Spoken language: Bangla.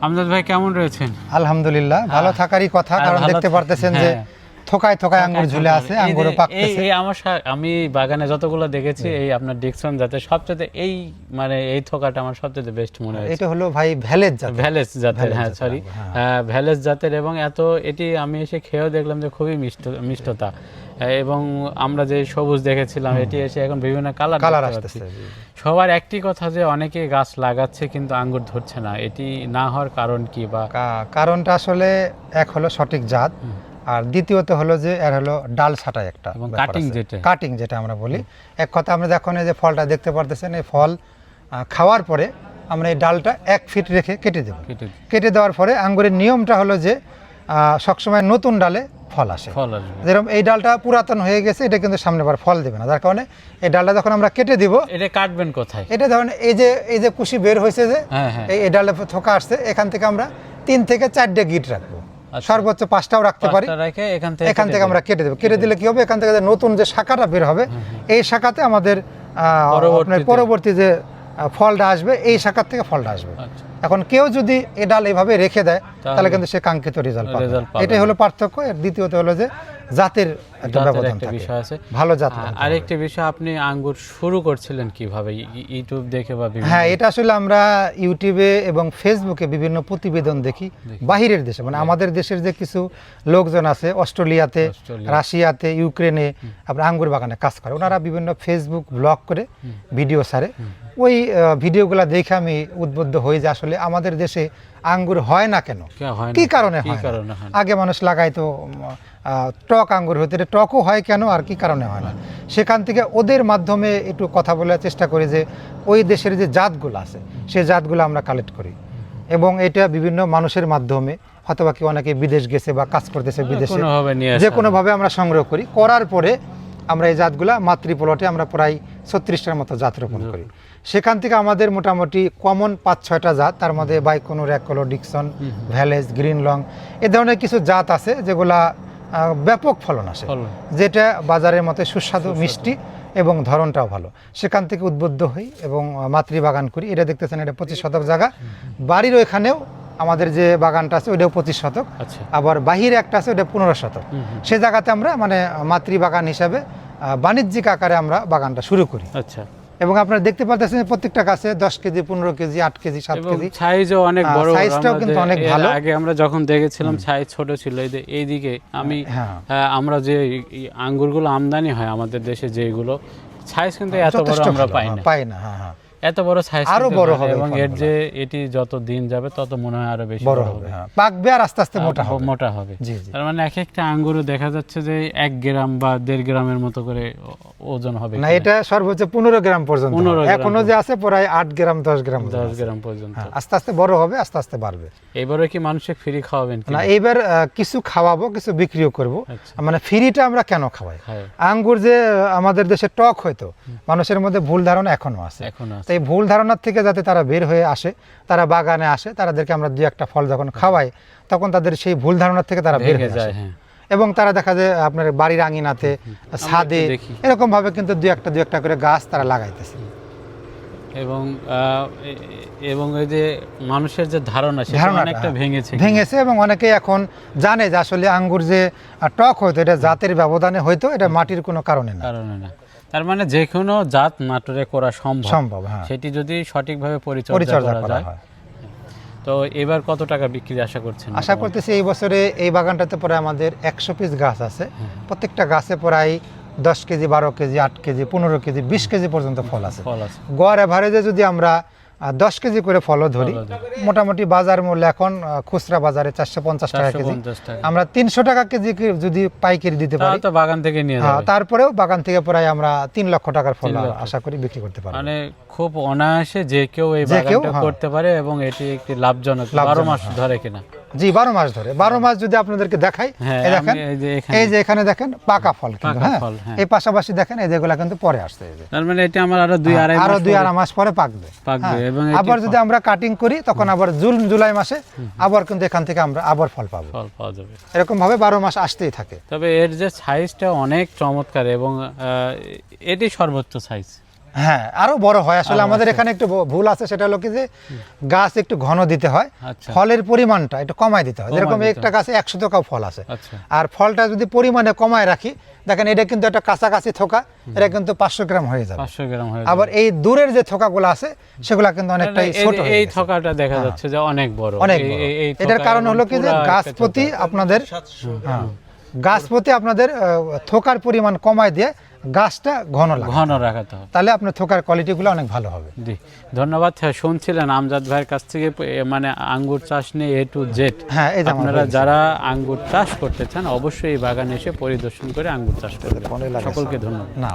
আমজাদ ভাই কেমন রয়েছেন? আলহামদুলিল্লাহ, ভালো থাকারই কথা, কারণ দেখতে পারতেছেন যে থোকায় থোকায় আঙ্গুর ঝুলে আছে, আঙ্গুরও পাকতেছে। এই আমি বাগানে যতগুলো দেখেছি এই আপনার ডিকসন জাতের সবচেয়ে এই থোকাটা আমার সবচেয়ে বেস্ট মনে হয়েছে। এটা হলো ভাই ভ্যালেজ জাতের, হ্যাঁ সরি ভ্যালেজ জাতের, এবং এটি আমি এসে খেয়েও দেখলাম যে খুবই মিষ্টতা, এবং আমরা যে সবুজ দেখেছিলাম এটি এসে এখন বিভিন্ন কালার আসতেছে। সবার একটি কথা যে অনেকে গাছ লাগাচ্ছে কিন্তু আঙ্গুর ধরছে না, এটি না হওয়ার কারণ কি? বা কারণটা আসলে এক হলো সঠিক জাত, আর দ্বিতীয়ত হলো যে এর হলো ডাল ছাঁটা একটা কাটিং যেটা আমরা বলি। এক কথা আমরা যখন এই যে ফলটা দেখতে পারতেছেন, এই ফল খাওয়ার পরে আমরা এই ডালটা 1 ফিট রেখে কেটে দেব। কেটে দেওয়ার পরে আঙ্গুরের নিয়মটা হলো যে সবসময় নতুন ডালে ফল আসে। যেরকম এই ডালটা পুরাতন হয়ে গেছে, এটা কিন্তু সামনে বার ফল দেবে না, যার কারণে এই ডালটা যখন আমরা কেটে দিব, এটা কাটবেন কোথায়? এটা ধরেন এই যে কুশি বের হয়েছে যে এই ডালে থোকা আসছে, এখান থেকে আমরা 3 থেকে 4টে গিট রাখবো, সর্বোচ্চ 5টাও রাখতে পারি। এখান থেকে আমরা কেটে দেবো। কেটে দিলে কি হবে, এখান থেকে নতুন যে শাখাটা বের হবে, এই শাখাতে আমাদের পরবর্তী যে ফলটা আসবে, এই শাখার থেকে ফলটা আসবে। এখন কেউ যদি এই ডাল এইভাবে রেখে দেয় তাহলে কিন্তু সে কাঙ্ক্ষিত রেজাল্ট পাবে। এটাই হলো পার্থক্য। এর দ্বিতীয়ত হলো যে জাতের একটা ব্যবধান থাকে, ভালো জাত। আরেকটি বিষয়, আপনি আঙ্গুর শুরু করছিলেন কিভাবে? ইউটিউব দেখে বা? হ্যাঁ, এটা আসলে আমরা ইউটিউবে এবং ফেসবুকে বিভিন্ন প্রতিবেদন দেখি বাহিরের দেশে, মানে আমাদের দেশের যে কিছু লোকজন আছে অস্ট্রেলিয়াতে, রাশিয়াতে, ইউক্রেনে আপনার আঙ্গুর বাগানে কাজ করে, ওনারা বিভিন্ন ফেসবুক ব্লগ করে ভিডিও ছাড়ে। ওই ভিডিওগুলো দেখে আমি উদ্বুদ্ধ হই যে আসলে আমাদের দেশে আঙ্গুর হয় না কেন, কি কারণে হয়। আগে মানুষ লাগাইতো টক আঙ্গুর হইতে, টকও হয় কেন আর কি কারণে হয় না। সেখান থেকে ওদের মাধ্যমে একটু কথা বলার চেষ্টা করি যে ওই দেশের যে জাতগুলো আছে সেই জাতগুলো আমরা কালেক্ট করি, এবং এটা বিভিন্ন মানুষের মাধ্যমে হয়তো বা কেউ অনেকে বিদেশ গেছে বা কাজ করতেছে বিদেশে, যে কোনোভাবে আমরা সংগ্রহ করি। করার পরে আমরা এই জাতগুলা মাতৃপ্লটে আমরা প্রায় 36টার মতো জাত রোপণ করি। সেখান থেকে আমাদের মোটামুটি কমন 5-6টা জাত, তার মধ্যে বাইকোনোর, একলো, ডিকসন, ভ্যালেজ, গ্রিন লং, এ ধরনের কিছু জাত আছে যেগুলা ব্যাপক ফলন আসে, যেটা বাজারের মতো সুস্বাদু, মিষ্টি এবং ধরনটাও ভালো। সেখান থেকে উদ্বুদ্ধ হই এবং মাতৃবাগান করি। এটা দেখতেছেন, এটা 25 শতক জায়গা। বাড়ির ওইখানেও আমাদের যে বাগানটা আছে ওইটাও 25 শতক, আবার বাহিরে একটা আছে ওইটা 15 শতক। সে জায়গাতে আমরা মানে মাতৃবাগান হিসাবে বাণিজ্যিক আকারে আমরা বাগানটা শুরু করি। এবং আপনারা দেখতে পাচ্ছেন প্রত্যেকটা গাছে 10 কেজি, 15 কেজি, 8 কেজি, 7 কেজি, সাইজও অনেক বড়, সাইজটাও কিন্তু অনেক ভালো। আগে আমরা যখন দেখেছিলাম সাইজ ছোট ছিল। এইদিকে আমরা যে আঙ্গুরগুলো আমদানি হয় আমাদের দেশে, যেগুলো সাইজ কিন্তু এত বড় আমরা পাই না। এত বড় সাইজ আরো বড় হবে, এবং এটি যত দিন যাবে তত মনে হয় আরো বেশি বড় হবে, পাকবে আর আস্তে আস্তে মোটা হবে। তার মানে এক একটা আঙ্গুরও দেখা যাচ্ছে যে 1 গ্রাম বা 1.5 গ্রামের মতো করে ওজন হবে না। এটা সর্বোচ্চ 15 গ্রাম পর্যন্ত, এখনো যে আছে প্রায় 8 গ্রাম 10 গ্রাম পর্যন্ত। আস্তে আস্তে বড় হবে, আস্তে আস্তে বাড়বে। এবারে কি মানুষকে ফ্রি খাওয়াবেন? না, এইবার কিছু খাওয়াবো, কিছু বিক্রিও করব। মানে ফ্রিটা আমরা কেন খাওয়াই? আঙ্গুর যে আমাদের দেশে টক হয়তো মানুষের মধ্যে ভুল ধারণা এখনো আছে। এই ভুল ধারণার থেকে যাতে তারা বের হয়ে আসে, তারা বাগানে আসে, তাদেরকে আমরা 2-1টা ফল যখন খাওয়াই তখন তাদের সেই ভুল ধারণার থেকে তারা বের হয়ে যায়, এবং তারা দেখা যায় আপনার বাড়ির আঙিনাতে, ছাদে এরকম ভাবে কিন্তু 2-1টা করে গাছ তারা লাগাইতেছে। এবং এই যে মানুষের যে ধারণা অনেকটা ভেঙেছে, এবং অনেকেই এখন জানে যে আসলে আঙ্গুর যে টক হয়তো এটা জাতের ব্যবধানে হয়তো, এটা মাটির কোনো কারণে না। তার মানে যে কোনো জাত নাটোরে করা সম্ভব, সেটি যদি সঠিকভাবে পরিচর্যা করা যায়। তো এবার কত টাকা বিক্রি আশা করছেন? আশা করতেছি এই বছরে এই বাগানটাতে প্রায় আমাদের 100 পিস গাছ আছে, প্রত্যেকটা গাছে প্রায় 10 KG, 12 KG, 8 KG, 15 KG, 20 KG পর্যন্ত ফল আছে। গড় এভারেজে যদি আমরা 10 কেজি করে ফলও ধরি, মোটামুটি বাজার মূল্য এখন খুচরা বাজারে 450 টাকা কেজি। আমরা 300 টাকা কেজি যদি পাইকারি দিতে পারি তো বাগান থেকে নিয়ে যাবে। তারপরেও বাগান থেকে প্রায় আমরা 3 লক্ষ টাকার ফল আশা করি বিক্রি করতে পারি। মানে খুব অনায়াসে যে কেউ এই বাগানটা করতে পারে, এবং এটি একটি লাভজনক। 12 মাস ধরে কিনা? জি, 12 মাস ধরে। 12 মাস যদি আপনাদেরকে দেখাই, দেখেন এই যে এখানে দেখেন পাকা ফল, কিন্তু এই পাশাপাশি দেখেন এই যেগুলা কিন্তু পরে আসছে। তার মানে এটা আমার আরো 2-2.5 মাস পরে পাকবে। এবং আবার যদি আমরা কাটিং করি তখন আবার জুন জুলাই মাসে আবার কিন্তু এখান থেকে আমরা আবার ফল পাওয়া যাবে। এরকম ভাবে 12 মাস আসতেই থাকে। তবে এর যে সাইজটা অনেক চমৎকার, এবং এটি সর্বোচ্চ সাইজ। হ্যাঁ আরো বড় হয় আসলে আমাদের এখানে একটু ভুল আছে, সেটা হলো কি যে গাছ একটু ঘন দিতে হয়, আচ্ছা। ফলের পরিমাণটা একটু কমায় দিতে হয়। কমায় যেরকম দিতে একটা গাছে 100 টাকাও ফল আছে, আচ্ছা আর ফলটা যদি পরিমাণে কমায় রাখি, দেখেন এটা কিন্তু একটা কাছাকাছি থোকা, এটা কিন্তু 500 গ্রাম হয়ে যাবে। 500 গ্রাম হয়ে আবার এই দূরের যে থোকাগুলো আছে সেগুলা কিন্তু অনেকটাই ছোট হয়ে এই গেছে। থকাটা দেখা যাচ্ছে যে অনেক বড়। অনেক বড়। এই এটার থোকা কারণ এবং হলো কি যে পুরা গাছ একটা প্রতি থোকা। আপনাদের গাছ প্রতি আপনাদের থোকার পরিমাণ কমায় দিয়ে গাছটা ঘন লাগে, ঘন রাখাতে হবে। তাহলে আপনার থোকার কোয়ালিটিগুলো অনেক ভালো হবে। জি ধন্যবাদ। হ্যাঁ, শুনছিলেন আমজাদ ভাইয়ের কাছ থেকে মানে আঙ্গুর চাষ নিয়ে A to Z। হ্যাঁ এই যে আমার আপনারা বলেছি। যারা আঙ্গুর চাষ করতে চান অবশ্যই এই বাগানে এসে পরিদর্শন করে আঙ্গুর চাষ করবেন। সকলকে ধন্যবাদ। না